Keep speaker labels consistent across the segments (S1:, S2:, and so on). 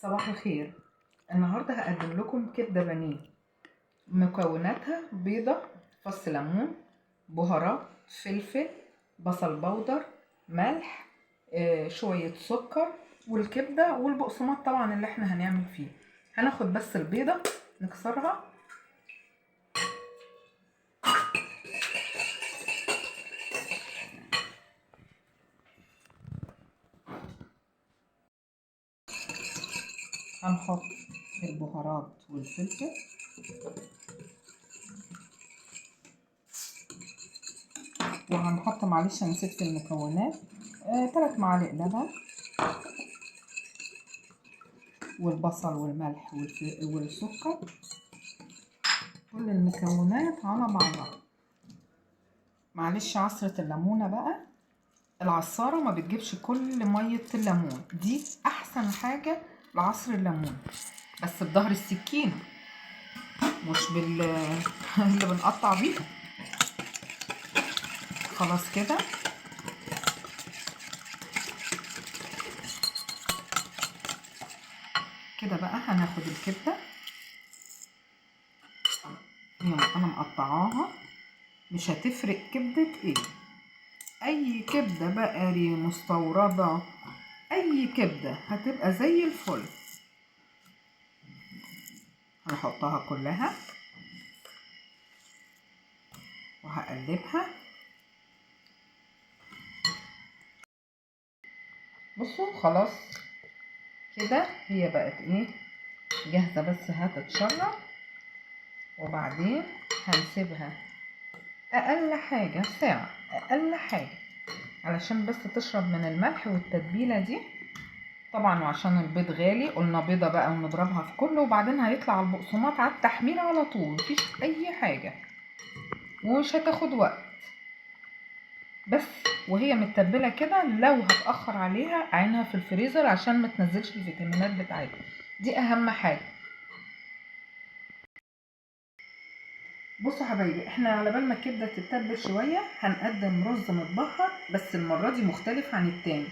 S1: صباح الخير. النهاردة هقدم لكم كبدة بانيه. مكوناتها بيضة، فص ليمون، بهارات، فلفل، بصل بودر، ملح، شوية سكر، والكبدة والبقسماط طبعا اللي احنا هنعمل فيه. هناخد بس البيضة نكسرها، هنحط البهارات والفلفل، وهنحط معلش نسيت في المكونات 3 معالق لبن، والبصل والملح والسكر، كل المكونات على بعضها. معلش عصرة الليمونة بقى، العصارة ما بتجيبش كل مية الليمون، دي احسن حاجة لعصر الليمون، بس بظهر السكين مش اللي بنقطع بيها. خلاص كده كده بقى هناخد الكبدة، انا مقطعاها، مش هتفرق كبدة ايه، اي كبدة بقري مستوردة، اي كبدة هتبقى زي الفل. هنحطها كلها وهقلبها. بصوا خلاص كده هي بقت ايه، جاهزة، بس هتتشرب وبعدين هنسيبها اقل حاجة ساعة، اقل حاجة، علشان بس تشرب من الملح والتتبيلة دي طبعا، وعشان البيض غالي قلنا بيضة بقى ونضربها في كله، وبعدين هيطلع البقسماط على التحمير على طول، مفيش اي حاجة ومش هتاخد وقت. بس وهي متبلة كده لو هتأخر عليها عينها في الفريزر عشان ما تنزلش الفيتامينات بتاعتها، دي اهم حاجة. بصوا حبايبي، احنا على بال ما الكبده تتبل شويه هنقدم رز متبهر، بس المره دي مختلف عن التاني،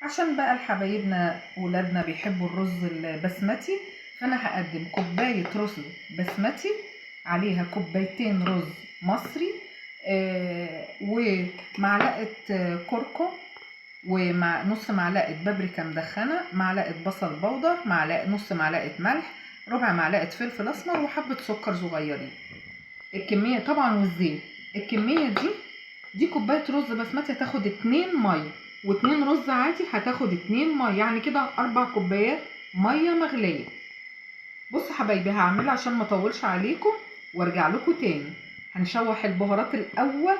S1: عشان بقى الحبايبنا ولادنا بيحبوا الرز البسمتي، فانا هقدم كوبايه رز بسمتي عليها كوبايتين رز مصري، ومعلقه كركم، ومع نص معلقه بابريكا مدخنه، معلقه بصل بودر، نص معلقه ملح، ربع معلقه فلفل اسمر، وحبه سكر صغيرين. الكميه طبعا والزيت، الكميه دي كوبايه رز بسمتي هتاخد 2 ميه، و2 رز عادي هتاخد 2 ميه، يعني كده 4 كوبايات ميه مغليه. بصوا حبايبي هعملها عشان ما اطولش عليكم وارجع لكم تاني. هنشوح البهارات الاول،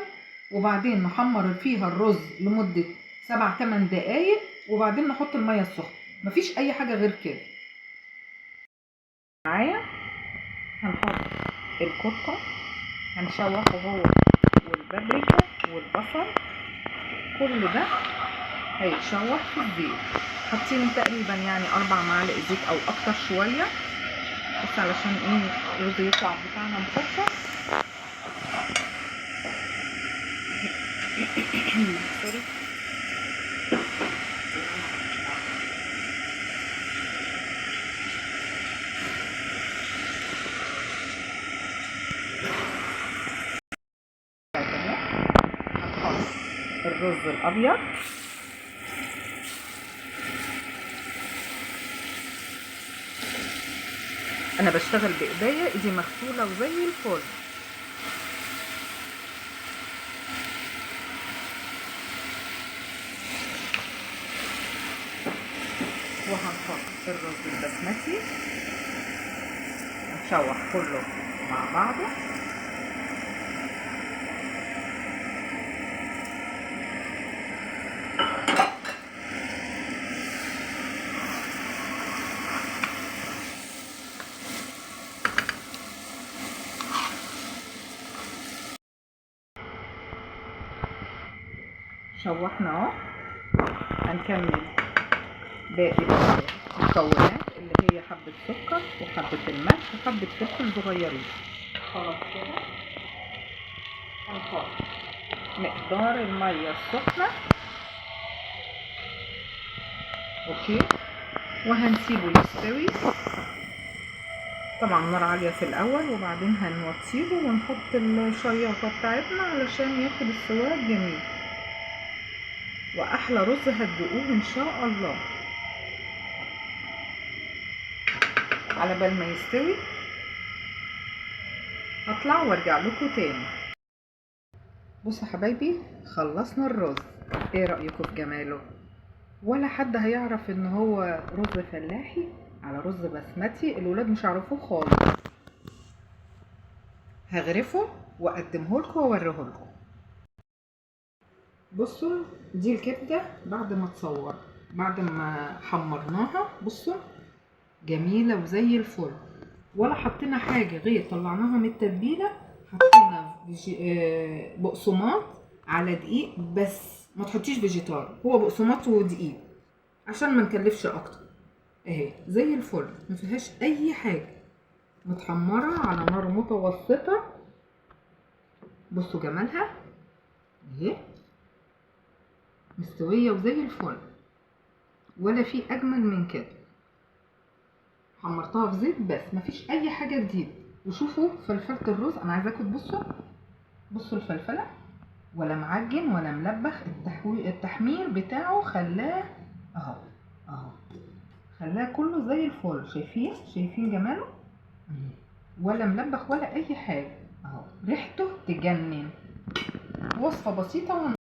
S1: وبعدين نحمر فيها الرز لمده 7-8 دقايق، وبعدين نحط الميه السخنه، مفيش اي حاجه غير كده. معايا هنحط الكركم، هنشوحه هو والبابريكا والبصل، كل ده هيتشوح في الزيت. حاطين تقريبا يعني 4 معالق زيت او اكتر شويه، بس علشان ايه الرز يطلع بتاعنا مفرفر. سوري. هنحط الرز الابيض، انا بشتغل بايديا، ايدي مغسوله وزي الفل. وهنحط الرز البسمتي، نشوح كله مع بعضه. شوحنا اهو، هنكمل باقي المكونات اللي هي حبة سكر وحبة الملح وحبة فلفل صغيرين. خلاص كده هنحط مقدار المية السخنة، اوكي، وهنسيبه يستوي. طبعا نار عالية في الاول، وبعدين هنوطيله ونحط الشياطة بتاعتنا علشان ياخد السوا الجميل، واحلى رز هتدوقوه ان شاء الله. على بال ما يستوي هطلع وارجع لكم تاني. بصوا حبايبي، خلصنا الرز. ايه رأيكم في جماله؟ ولا حد هيعرف ان هو رز فلاحي على رز بسمتي، الولاد مش هيعرفوه خالص. هغرفه واقدمه لكم واوريه لكم. بصوا دي الكبده بعد ما تصور، بعد ما حمرناها. بصوا جميله وزي الفل، ولا حطينا حاجه غير طلعناها من التتبيله، حطينا بقسماط على دقيق بس. ما تحطيش فيجيتار، هو بقسماط ودقيق عشان ما نكلفش اكتر. اهي زي الفل، ما فيهاش اي حاجه، متحمره على نار متوسطه. بصوا جمالها اهي، مستويه وزي الفل، ولا في اجمل من كده. حمرتها في زيت بس، مفيش اي حاجه جديده. وشوفوا فلفله الرز، انا عايزاكم تبصوا. بصوا الفلفله، ولا معجن ولا ملبخ. التحمير بتاعه خلاه اهو اهو، خلاه كله زي الفل. شايفين جماله؟ ولا ملبخ ولا اي حاجه اهو، ريحته تجنن. وصفه بسيطه